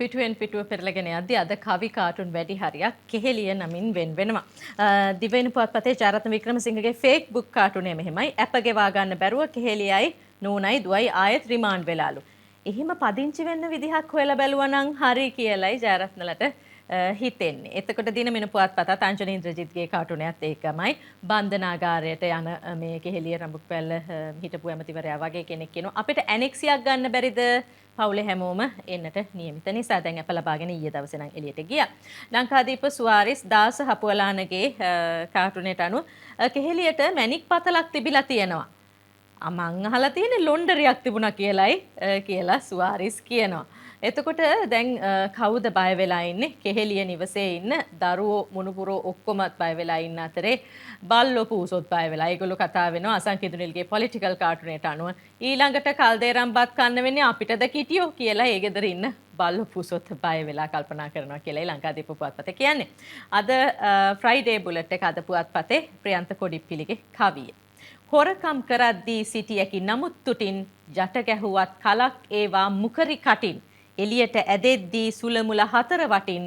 පිටුවෙන් පිටුව පෙරලගෙන යද්දී අද කවි කාටුන් වැඩි හරියක් කෙහෙලිය නමින් වෙන් වෙනවා. දිවයින පුවත්පතේ ජයරත්න වික්‍රමසිංහගේ ෆේස්බුක් කාටුනේ මෙහෙමයි. ඇප ගෙවා ගන්න බැරුව කෙහෙලියයි නූනයි දුවයි ආයෙත් රිමාන්ඩ් වෙලාලු. එහෙම පදිංචි වෙන්න විදිහක් හොයලා බැලුවා නම් හරි කියලයි ජයරත්නලට හිතෙන්නේ. එතකොට දිනමින පුවත්පතත් අංජනි ඉන්ද්‍රජිත්ගේ කාටුනයත් ඒකමයි. බන්ධනාගාරයට යන මේ කෙහෙලිය රඹුක්වැල්ල හිටපු ඇමතිවරයා වගේ කෙනෙක් කියනවා අපිට ඇනෙක්සියක් ගන්න බැරිද? පවුලේ හැමෝම එන්නට නියමිත නිසා දැන් අප ලබාගෙන ඊයේ දවසේ නම් එළියට ගියා. ලංකාදීප සුවාරිස් දාස හපුවලානගේ කාටුනේට අනුව කෙහෙලියට මැණික් පතලක් තිබිලා තියෙනවා. මං අහලා තියෙන්නේ ලොන්ඩරියක් තිබුණා කියලා සුවාරිස් කියනවා. එතකොට දැන් කවුද බය වෙලා ඉන්නේ? කෙහෙලිය නිවසේ ඉන්න දරුවෝ මුණුපුරෝ ඔක්කොමත් බය වෙලා ඉන්න අතරේ බල්ලෝ පූසොත් බය වෙලා. ඒගොල්ලෝ කතා වෙනවා අසංකිදුනිල්ගේ පොලිටිකල් කාටුනේට අනුව ඊළඟට කල්දේරම් බත් කන්න වෙන්නේ අපිටද කිටියෝ කියලා ඒ ගෙදර ඉන්න බල්ලෝ පූසොත් බය වෙලා කල්පනා කරනවා කියලායි ලංකාදීප පුවත්පතේ කියන්නේ. අද ෆ්‍රයිඩේ බුලට් එක අද පුවත්පතේ ප්‍රියන්ත කොඩිප්පිලිගේ කවිය. හොරකම් කරද්දී සිටියකි නමුත් තුටින් යට ගැහුවත් කලක් ඒවා මුකරි කටින් එළියට ඇදෙද්දී සුලමුල හතර වටින්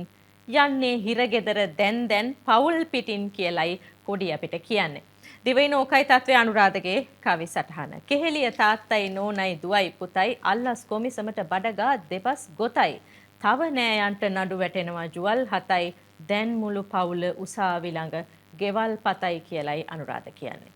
යන්නේ හිරගෙදර දැන් පවුල් පිටින් කියලයි කොඩි අපිට කියන්නේ. දිවයින ඕකයි තත්ත්වය අනුරාධගේ කවි සටහන. කෙහෙලිය තාත්තයි නෝනයි දුවයි පුතයි අල්ලස් කොමිසමට බඩගා දෙබස් ගොතයි. තව නෑයන්ට නඩු වැටෙනවා ජුවල් හතයි දැන් මුළු පවුල උසාවි ළඟ ගෙවල් පතයි කියලයි අනුරාධ කියන්නේ.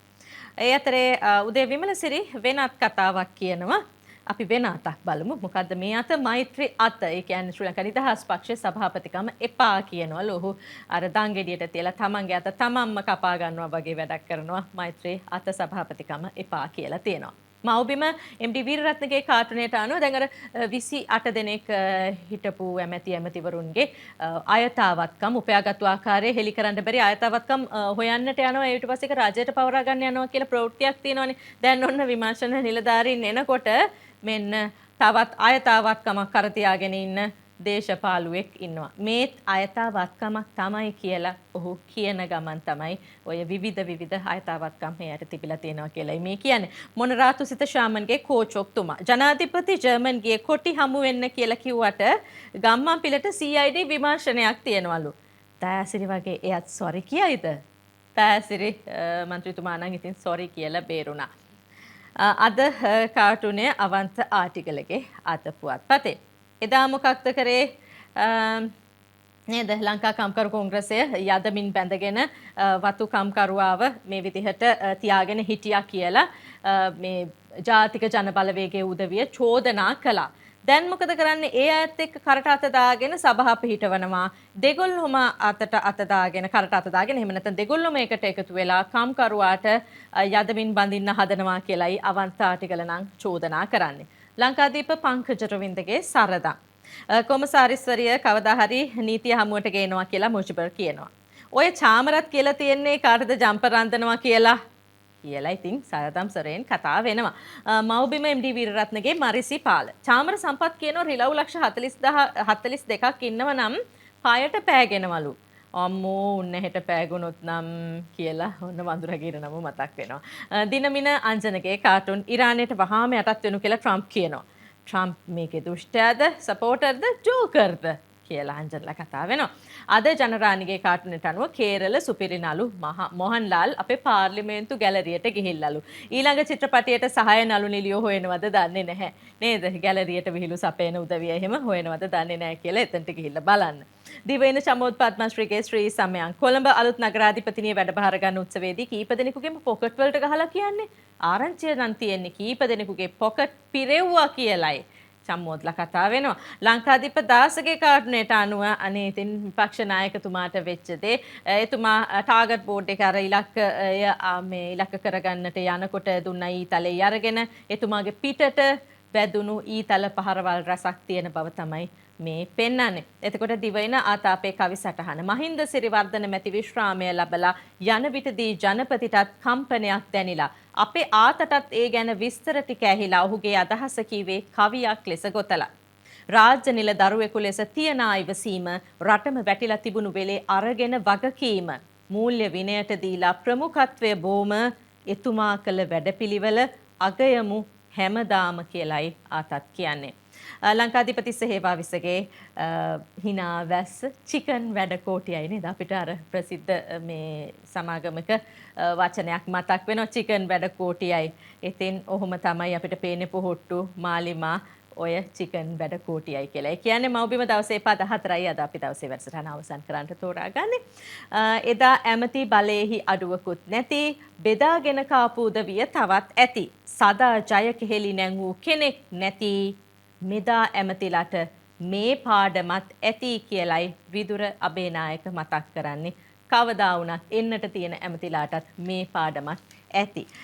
ඒ අතරේ උදේ විමලසිරි වෙනත් කතාවක් කියනවා. අපි වෙන අතක් බලමු. මොකද්ද මේ අත? මෛත්‍රී අත. ඒ කියන්නේ ශ්‍රී ලංකා නිදහස් පක්ෂයේ සභාපතිකම එපා කියනවලු. ඔහු අර දංගෙඩියට තියලා තමන්ගේ අත තමන්ම කපා ගන්නවා වගේ වැඩක් කරනවා. මෛත්‍රී අත සභාපතිකම එපා කියලා තියෙනවා. මව්බිම එම්.ඩී. වීරරත්නගේ කාටුනේට අනුව දැන් අර 28 දෙනෙක් හිටපු ඇමතිවරුන්ගේ අයතාවත්කම් උපයාගත්තු ආකාරයේ හෙලි කරන්න බැරි අයතාවත්කම් හොයන්නට යනවා. ඊට පස්සේ ඒක රජයට පවරා ගන්න යනවා කියලා ප්‍රවෘත්තියක් තියෙනවානේ. දැන් ඔන්න විමර්ශන නිලධාරීන් එනකොට මෙන්න තවත් අයතාවත්කමක් කර තියාගෙන ඉන්න දේශපාලුවෙක් ඉන්නවා. මේත් අයතාවත්කමක් තමයි කියලා ඔහු කියන ගමන් තමයි ඔය විවිධ අයතාවත්කම් මෙයට තිබිලා තියෙනවා කියලායි මේ කියන්නේ. මොනරාතු සිත ශාමන්ගේ කෝචොක්තුමා ජනාධිපති ජර්මන් ගියේ කොටි හමු වෙන්න කියලා කිව්වට ගම්මන් පිළට CID විමර්ශනයක් තියෙනවලු. තෑසිරි වගේ එයත් සොරි කියයිද? තෑසිරි මන්ත්‍රීතුමා නම් ඉතින් සොරි කියලා බේරුණා. අද කාටුනේ අවන්ත ආටිකලගේ අද පුවත්පතේ. එදා මොකක්ද කරේ නේද ලංකා කම්කරු කොංග්‍රසය යදමින් බැඳගෙන වතු කම්කරුවාව මේ විදිහට තියාගෙන හිටියා කියලා මේ ජාතික ජනබලවේගයේ උදවිය චෝදනා කළා. දැන් මොකද කරන්නේ? ඒ අයත් එක්ක කරට අත දාගෙන සභාව පිහිටවනවා. දෙගොල්ලොම අත දාගෙන කරට අත දාගෙන එහෙම නැත්නම් දෙගොල්ලොම එකට එකතු වෙලා කම්කරුවාට යදමින් බඳින්න හදනවා කියලායි අවන්ත ආටිකල නම් චෝදනා කරන්නේ. ලංකාදීප පංකජ රවින්දගේ සරදා. කොමසාරිස්වරිය කවදා හරි නීතිය හමුවට ගේනවා කියලා මුජිබර් කියනවා. ඔය චාමරත් කියලා තියන්නේ කාටද ජම්පර් රඳනවා කියලා ඉතින් සරදම් සරෙන් කතා වෙනවා. මව්බිම එම්.ඩී. වීරරත්නගේ මරිසි පාල. චාමර සම්පත් කියනවා රිලව් ලක්ෂ 42ක් ඉන්නව නම් පායට පෑගෙනවලු. අම්මෝ උන්නහෙට පෑගුණොත් නම් කියලා ඔන්න වඳුරගේ නම මතක් වෙනවා. දිනමින අංජනගේ කාටුන් ඉරානයට වහාම යටත් වෙනු කියලා ට්‍රම්ප් කියනවා. ට්‍රම්ප් මේකේ දුෂ්ටයාද සපෝටර්ද ජෝකර්ද කියලා අංජනලා කතා වෙනවා. අද ජනරාණිගේ කාටුනට අනුව කේරළ සුපිරිනලු මොහන්ලාල් අපේ පාර්ලිමේන්තු ගැලරියට ගිහිල්ලලු. ඊළඟ චිත්‍රපටියට සහාය නළු නිලියෝ හොයනවද දන්නේ නැහැ. නේද? ගැලරියට විහිළු සපයන උදවිය එහෙම හොයනවද දන්නේ නැහැ කියලා එතනට ගිහිල්ලා බලන්න. දිවයින චමෝත් පද්මශ්‍රීගේ ශ්‍රී සමයන් කොළඹ අලුත් නගරාධිපතිනිය වැඩබහර ගන්න උත්සවයේදී කීප දෙනෙකුගේම පොකට් වලට ගහලා කියන්නේ ආරංචිය නම් තියෙන්නේ කීප දෙනෙකුගේ පොකට් පිරෙව්වා කියලයි. සම්මෝදලා කතා වෙනවා. ලංකාදීප දාසගේ කාටුනේට අනුව අනේ ඉතින් විපක්ෂ නායකතුමාට වෙච්ච දේ එතුමා ටාගට් බෝඩ් එක අර ඉලක්ක කරගන්නට යනකොට දුන්න ඊතලේ අරගෙන එතුමාගේ පිටට වැදුණු ඊතල පහරවල් රසක් තියෙන බව තමයි මේ පෙන්වන්නේ. එතකොට දිවයින ආතාපේ කවි සටහන මහින්ද සිරිවර්ධන මැති විශ්‍රාමය ලැබලා යන විටදී ජනපතිටත් කම්පනයක් දැනිලා අපේ ආතටත් ඒ ගැන විස්තර ටික ඇහිලා ඔහුගේ අදහස කීවේ කවියක් ලෙස ගොතලා. රාජ්‍ය නිල දරුවෙකු ලෙස තියන ඉවසීම රටම වැටිලා තිබුණු වෙලේ අරගෙන වගකීම මූල්‍ය විනයට දීලා ප්‍රමුඛත්වය බොම එතුමා කළ වැඩපිළිවෙල අගයමු හැමදාම කියලයි ආතත් කියන්නේ. ලංකාධිපති සේවා විසගේ හිනා වැස්ස චිකන් වැඩ කෝටියයි නේද අපිට අර ප්‍රසිද්ධ මේ සමාගමක වචනයක් මතක් වෙනවා චිකන් වැඩ කෝටියයි. ඉතින් ඔහොම තමයි අපිට පේන්නේ පුහුට්ටු මාලිමා ඔය චිකන් වැඩ කෝටියයි කියලා. ඒ කියන්නේ මව්බිම දවසේ 14යි අද අපි දවසේ වැඩසටහන අවසන් කරන්නට තෝරාගන්නේ. එදා ඇමති බලයේහි අඩුවකුත් නැති බෙදාගෙන කාපු උදවිය තවත් ඇති. සදා ජය කෙහෙලි නැංවූ කෙනෙක් නැති මෙදා ඇමතිලාට මේ පාඩමත් ඇති කියලයි විදුර අබේනායක මතක් කරන්නේ. කවදා වුණත් එන්නට තියෙන ඇමතිලාටත් මේ පාඩමත් ඇති.